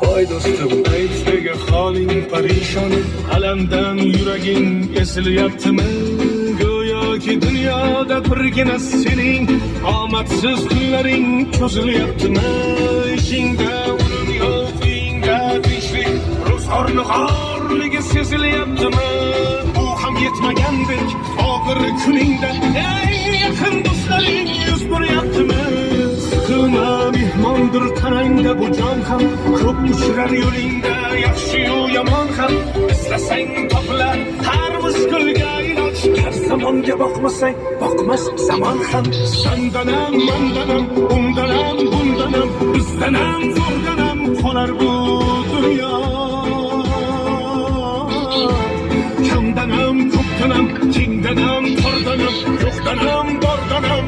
Voy do'stim, ayt nega holing parishon, alamdan yuraging esilyaptimi? Go'yoki dunyoda birgina sening omadsiz kunlaring cho'zilyaptimi? Ishingda unum yo'q, uyingda tinchlik, ro'zg'orni xorligi sezilyaptimi? Bu ham yetmagandek og'ir kuningda eng yaqin do'stlaring yuz beryaptimi? Siqilma, mehmondir tanangda bu jon ham, ko'p uchrar yo'lingda yaxshi-yu yomon ham. Istasang topilar har mushkulga iloj, har zamonga boqmasang boqmas zamon ham. Sandanam, mandanam, undanam, bundanam, bizdanam, zo'rdanam qolar bu dunyo. Kamdanam, ko'pdanam, kengdanam, tordanam, yo'qdanam, bordanam